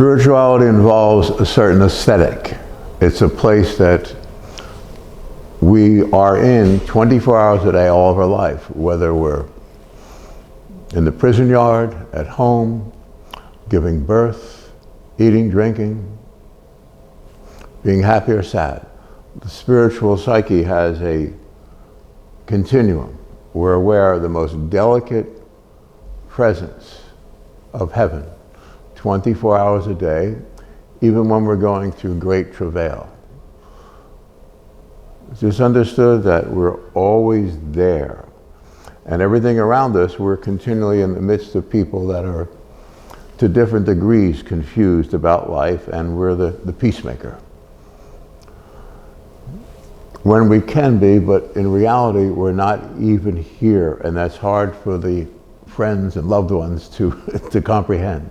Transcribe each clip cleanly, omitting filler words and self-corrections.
Spirituality involves a certain aesthetic. It's a place that we are in 24 hours a day, all of our life, whether we're in the prison yard, at home, giving birth, eating, drinking, being happy or sad. The spiritual psyche has a continuum. We're aware of the most delicate presence of heaven, 24 hours a day, even when we're going through great travail. It's just understood that we're always there. And everything around us, we're continually in the midst of people that are to different degrees confused about life, and we're the peacemaker. When we can be, but in reality, we're not even here, and that's hard for the friends and loved ones to comprehend.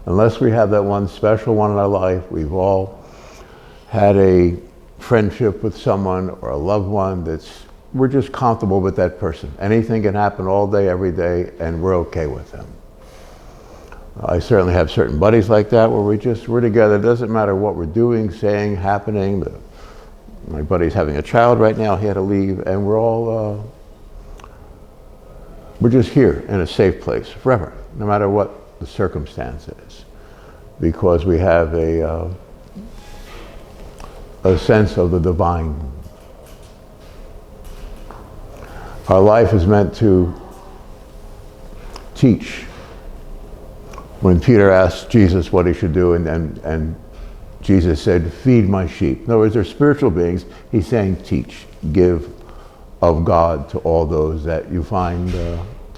Unless we have that one special one in our life, we've all had a friendship with someone or a loved one we're just comfortable with that person. Anything can happen all day, every day, and we're okay with them. I certainly have certain buddies like that where we're together. It doesn't matter what we're doing, saying, happening. My buddy's having a child right now, he had to leave, and we're just here in a safe place forever, no matter what the circumstance is, because we have a sense of the divine. Our life is meant to teach. When Peter asked Jesus what he should do, and Jesus said, "Feed my sheep." In other words, they're spiritual beings. He's saying, teach, give of God to all those that you find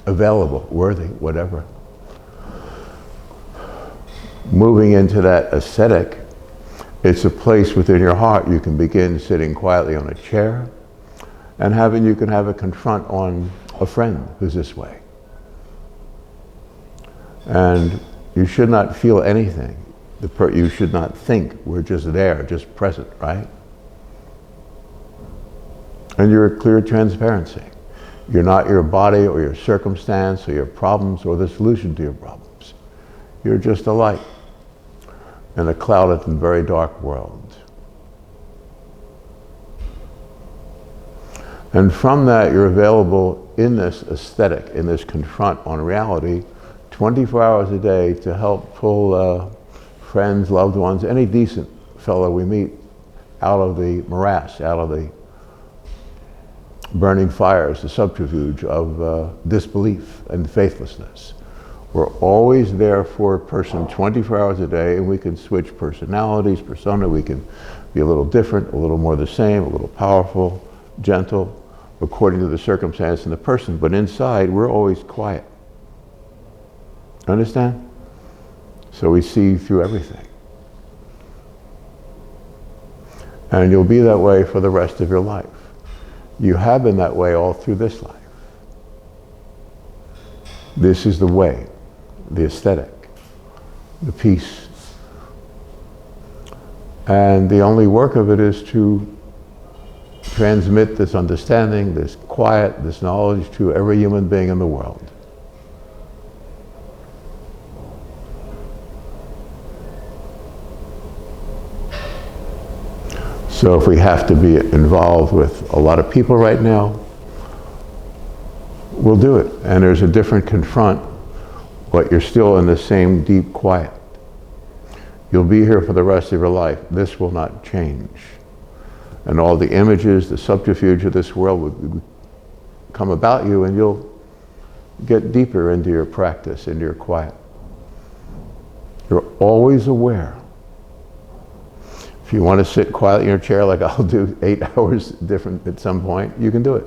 available, worthy, whatever. Moving into that ascetic, it's a place within your heart. You can begin sitting quietly on a chair, and you can have a confront on a friend who's this way. And you should not feel anything. You should not think. We're just there, just present, right? And you're a clear transparency. You're not your body or your circumstance or your problems or the solution to your problems. You're just a light in a clouded and very dark world. And from that, you're available in this aesthetic, in this confront on reality, 24 hours a day to help pull friends, loved ones, any decent fellow we meet out of the morass, out of the burning fires, the subterfuge of disbelief and faithlessness. We're always there for a person 24 hours a day, and we can switch personalities, persona. We can be a little different, a little more the same, a little powerful, gentle, according to the circumstance and the person. But inside, we're always quiet. Understand? So we see through everything. And you'll be that way for the rest of your life. You have been that way all through this life. This is the way, the aesthetic, the peace. And the only work of it is to transmit this understanding, this quiet, this knowledge to every human being in the world. So if we have to be involved with a lot of people right now, we'll do it. And there's a different confront, but you're still in the same deep quiet. You'll be here for the rest of your life. This will not change. And all the images, the subterfuge of this world will come about you, and you'll get deeper into your practice, into your quiet. You're always aware. If you want to sit quietly in your chair like I'll do 8 hours different at some point, you can do it.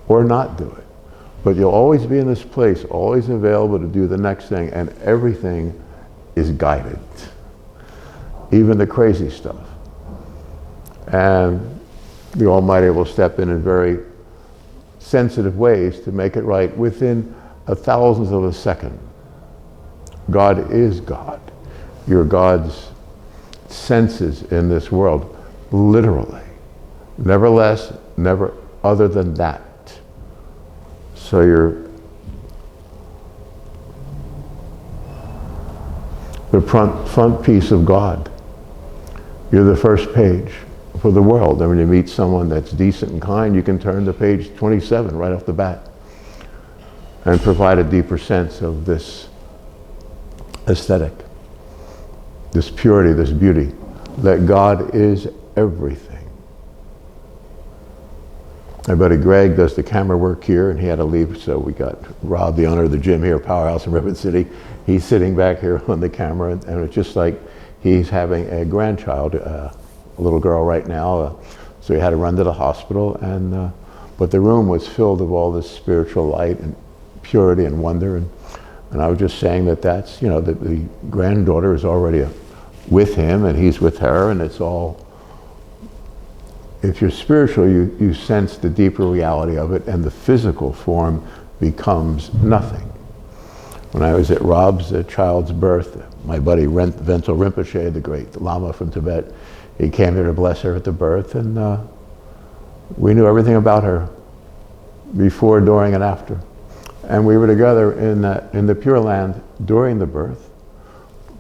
Or not do it. But you'll always be in this place, always available to do the next thing, and everything is guided. Even the crazy stuff. And the Almighty will step in very sensitive ways to make it right within a thousandth of a second. God is God. You're God's senses in this world, literally. Never less, never other than that. So the front piece of God. You're the first page for the world. And when you meet someone that's decent and kind, you can turn to page 27 right off the bat and provide a deeper sense of this aesthetic, this purity, this beauty, that God is everything. My buddy Greg does the camera work here, and he had to leave, so we got Rob, the owner of the gym here, Powerhouse in Redwood City. He's sitting back here on the camera, and it's just like he's having a grandchild, a little girl right now, so he had to run to the hospital, and but the room was filled with all this spiritual light and purity and wonder, and I was just saying that that's, you know, that the granddaughter is already with him, and he's with her, and it's all, if you're spiritual, you sense the deeper reality of it, and the physical form becomes nothing. When I was at Rob's child's birth, my buddy Vental Rinpoche, the great Lama from Tibet, he came there to bless her at the birth, and we knew everything about her before, during, and after. And we were together in the Pure Land during the birth,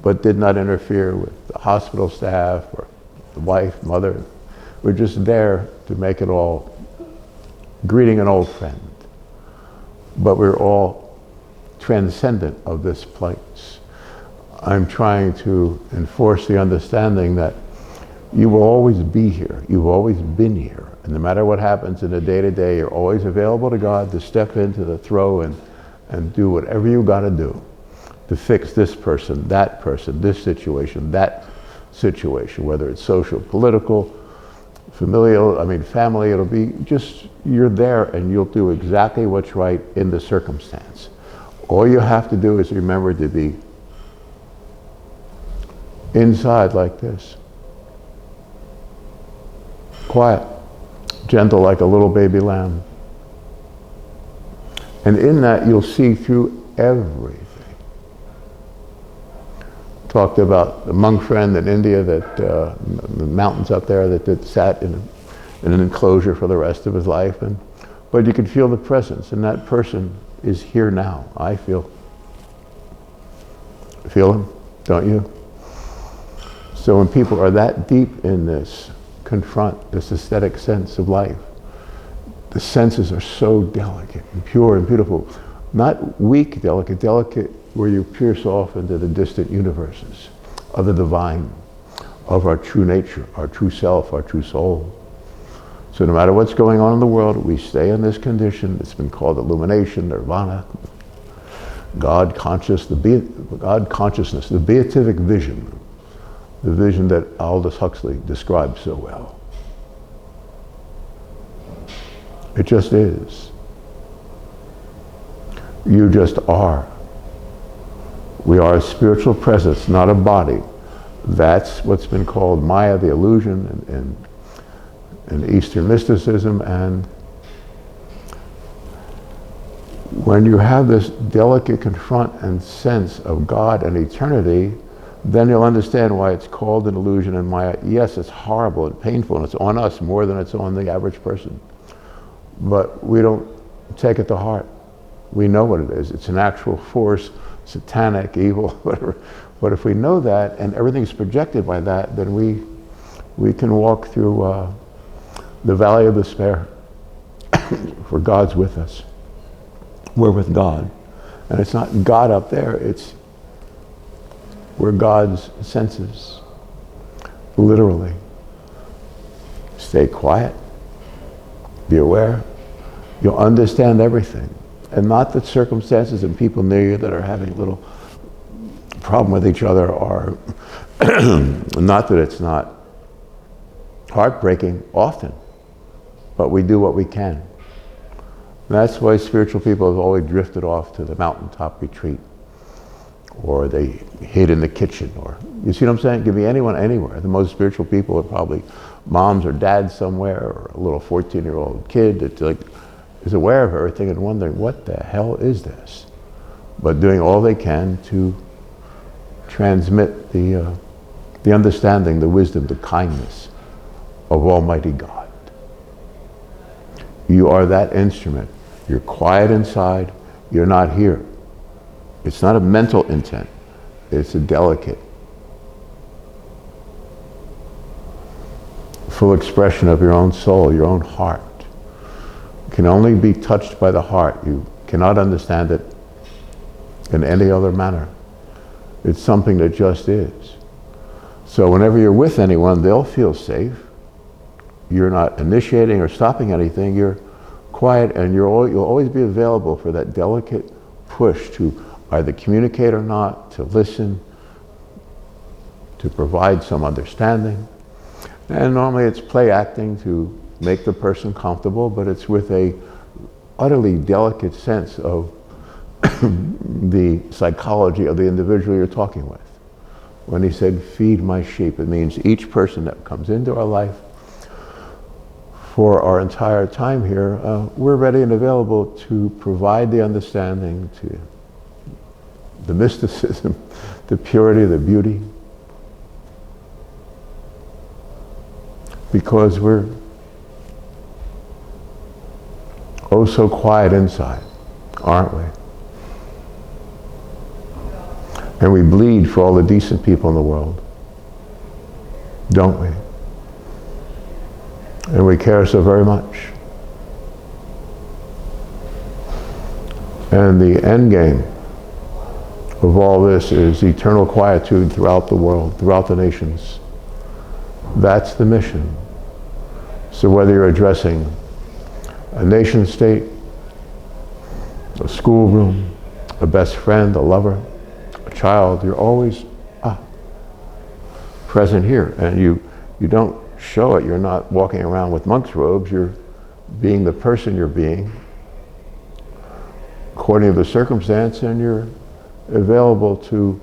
but did not interfere with the hospital staff or the wife, mother. We're just there to make it all, greeting an old friend. But we're all transcendent of this place. I'm trying to enforce the understanding that you will always be here. You've always been here. And no matter what happens in the day-to-day, you're always available to God to step into the throw and do whatever you got to do to fix this person, this situation, that situation, whether it's social, political, familial, family, it'll be just, you're there and you'll do exactly what's right in the circumstance. All you have to do is remember to be inside like this. Quiet, gentle like a little baby lamb. And in that you'll see through everything. Talked about the monk friend in India that, the mountains up there that sat in an enclosure for the rest of his life. But you could feel the presence, and that person is here now, I feel. Feel him, don't you? So when people are that deep in this, confront this aesthetic sense of life, the senses are so delicate and pure and beautiful. Not weak, delicate where you pierce off into the distant universes of the divine, of our true nature, our true self, our true soul. So no matter what's going on in the world, we stay in this condition. It's been called illumination, nirvana, God consciousness, the beatific vision, the vision that Aldous Huxley described so well. It just is. You just are. We are a spiritual presence, not a body. That's what's been called Maya, the illusion, in Eastern mysticism. And when you have this delicate confront and sense of God and eternity, then you'll understand why it's called an illusion and Maya. Yes, it's horrible and painful, and it's on us more than it's on the average person. But we don't take it to heart. We know what it is. It's an actual force, satanic, evil, whatever. But if we know that and everything's projected by that, then we can walk through the valley of despair. For God's with us. We're with God. And it's not God up there, we're God's senses. Literally. Stay quiet. Be aware. You'll understand everything. And not that circumstances and people near you that are having a little problem with each other are, not that it's not heartbreaking often, but we do what we can. And that's why spiritual people have always drifted off to the mountaintop retreat, or they hid in the kitchen, or, you see what I'm saying? Give me anyone anywhere. The most spiritual people are probably moms or dads somewhere, or a little 14-year-old kid that is aware of everything and wondering, what the hell is this? But doing all they can to transmit the understanding, the wisdom, the kindness of Almighty God. You are that instrument. You're quiet inside. You're not here. It's not a mental intent. It's a delicate full expression of your own soul, your own heart. It can only be touched by the heart. You cannot understand it in any other manner. It's something that just is. So whenever you're with anyone, they'll feel safe. You're not initiating or stopping anything. You're quiet, and you'll always be available for that delicate push to either communicate or not, to listen, to provide some understanding. And normally it's play acting to make the person comfortable, but it's with a utterly delicate sense of the psychology of the individual you're talking with. When he said, feed my sheep, it means each person that comes into our life for our entire time here, we're ready and available to provide the understanding, to the mysticism, the purity, the beauty. Because we're oh so quiet inside, aren't we? And we bleed for all the decent people in the world, don't we? And we care so very much. And the end game of all this is eternal quietude throughout the world, throughout the nations. That's the mission. So whether you're addressing a nation state, a schoolroom, a best friend, a lover, a child, you're always present here. And you don't show it. You're not walking around with monk's robes. You're being the person you're being according to the circumstance, and you're available to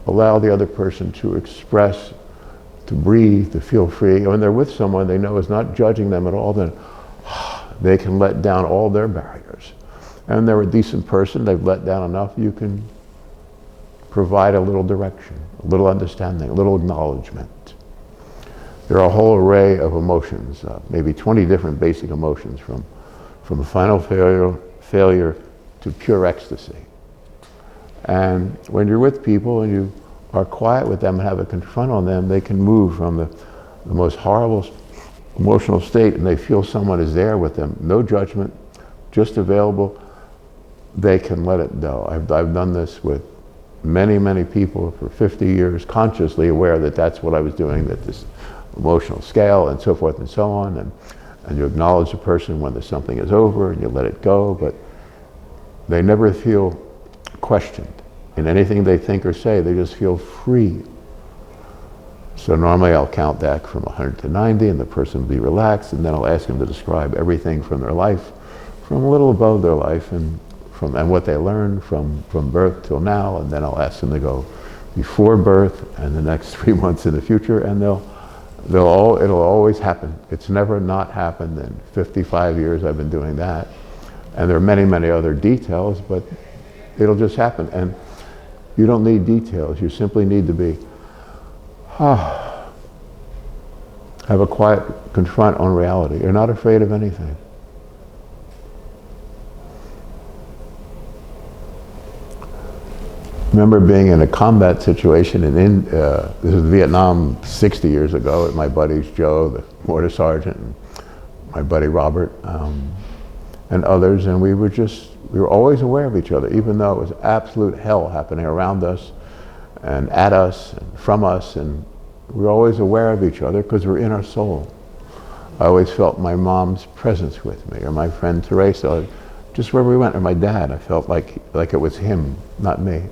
allow the other person to express, to breathe, to feel free. When they're with someone they know is not judging them at all, then they can let down all their barriers. And they're a decent person, they've let down enough, you can provide a little direction, a little understanding, a little acknowledgement. There are a whole array of emotions, maybe 20 different basic emotions, from final failure to pure ecstasy. And when you're with people and you are quiet with them and have a confront on them, they can move from the most horrible emotional state, and they feel someone is there with them. No judgment, just available. They can let it go. I've done this with many, many people for 50 years, consciously aware that that's what I was doing, that this emotional scale and so forth and so on, and you acknowledge the person when there's something is over and you let it go, but they never feel questioned in anything they think or say. They just feel free. So normally I'll count back from 100 to 90 and the person will be relaxed, and then I'll ask them to describe everything from their life, from a little above their life, and what they learned from birth till now, and then I'll ask them to go before birth and the next 3 months in the future, and it'll always happen. It's never not happened. In 55 years I've been doing that. And there are many, many other details, but it'll just happen. And you don't need details. You simply need to be, have a quiet confront on reality. You're not afraid of anything. Remember being in a combat situation this was Vietnam 60 years ago with my buddies Joe, the mortar sergeant, and my buddy Robert, and others, and we were always aware of each other, even though it was absolute hell happening around us and at us and from us, and we were always aware of each other because we're in our soul. I always felt my mom's presence with me, or my friend Teresa, just wherever we went, or my dad. I felt like it was him, not me.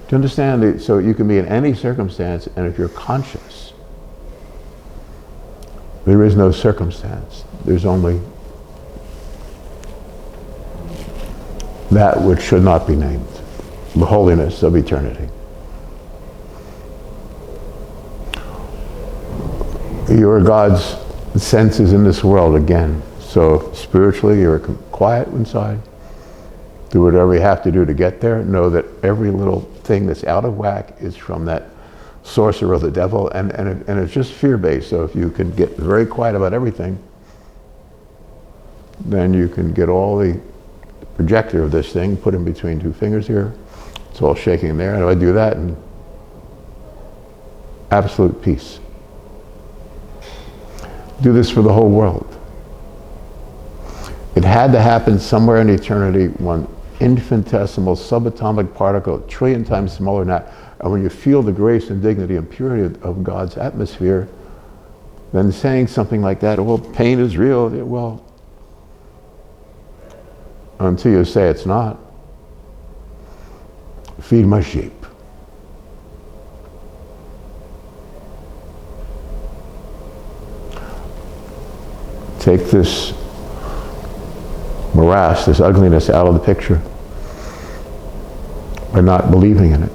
Do you understand? So you can be in any circumstance, and if you're conscious, there is no circumstance. There's only that which should not be named, the holiness of eternity. You are God's senses in this world again. So spiritually, you're quiet inside. Do whatever you have to do to get there. Know that every little thing that's out of whack is from that sorcerer, the devil, and it's just fear-based. So if you can get very quiet about everything, then you can get all the projector of this thing, put in between two fingers here. It's all shaking there, and I do that, and absolute peace. Do this for the whole world. It had to happen somewhere in eternity, one infinitesimal subatomic particle, a trillion times smaller than that. And when you feel the grace and dignity and purity of God's atmosphere, then saying something like that, well, pain is real, well, until you say it's not. Feed my sheep. Take this morass, this ugliness out of the picture by not believing in it.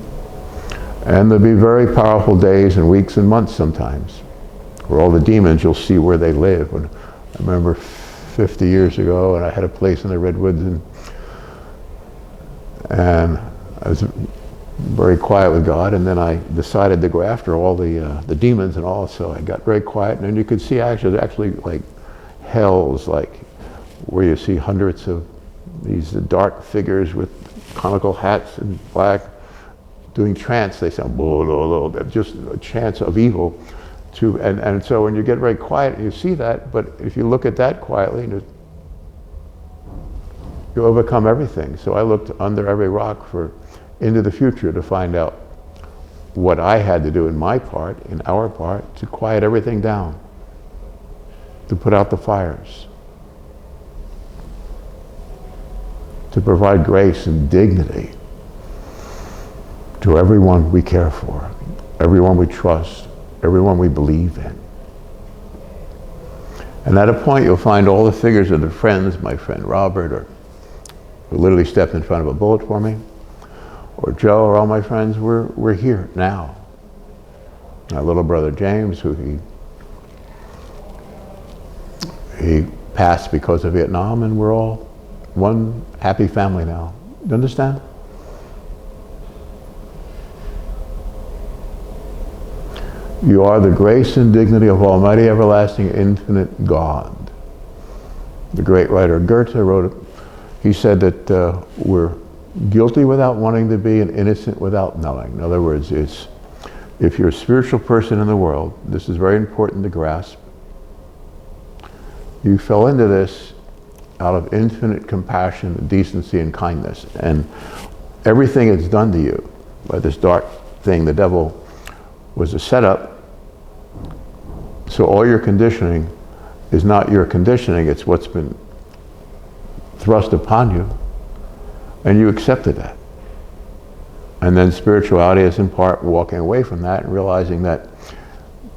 And there'll be very powerful days and weeks and months sometimes where all the demons, you'll see where they live. When I remember 50 years ago, and I had a place in the Redwoods, and I was very quiet with God, and then I decided to go after all the demons and all, so I got very quiet, and then you could see actually like hells, like where you see hundreds of these dark figures with conical hats and black doing trance. They sound just a chance of evil. And so when you get very quiet, you see that, but if you look at that quietly, you overcome everything. So I looked under every rock into the future to find out what I had to do in my part, in our part, to quiet everything down, to put out the fires, to provide grace and dignity to everyone we care for, everyone we trust, everyone we believe in. And at a point you'll find all the figures of the friends, my friend Robert, who literally stepped in front of a bullet for me, or Joe, or all my friends, we're here now. My little brother James, who he passed because of Vietnam, and we're all one happy family now. You understand? You are the grace and dignity of Almighty, everlasting, infinite God. The great writer Goethe wrote, he said that we're guilty without wanting to be and innocent without knowing. In other words, if you're a spiritual person in the world, this is very important to grasp. You fell into this out of infinite compassion, decency, and kindness. And everything it's done to you by this dark thing, the devil, was a setup. So all your conditioning is not your conditioning, it's what's been thrust upon you, and you accepted that. And then spirituality is in part walking away from that and realizing that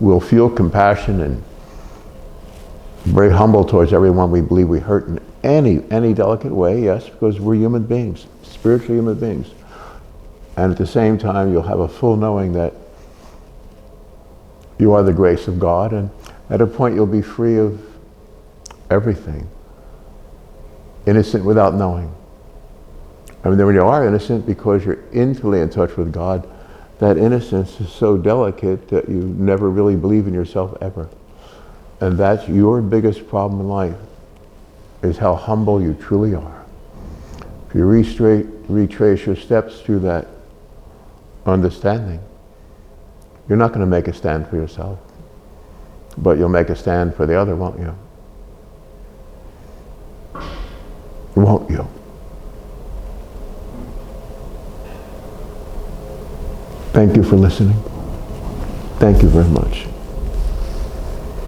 we'll feel compassion and very humble towards everyone we believe we hurt in any delicate way, yes, because we're human beings, spiritual human beings. And at the same time, you'll have a full knowing that you are the grace of God, and at a point you'll be free of everything, innocent without knowing. I mean, when you are innocent, because you're intimately in touch with God, that innocence is so delicate that you never really believe in yourself ever. And that's your biggest problem in life, is how humble you truly are. If you retrace your steps through that understanding, you're not going to make a stand for yourself, but you'll make a stand for the other, won't you? Won't you? Thank you for listening. Thank you very much.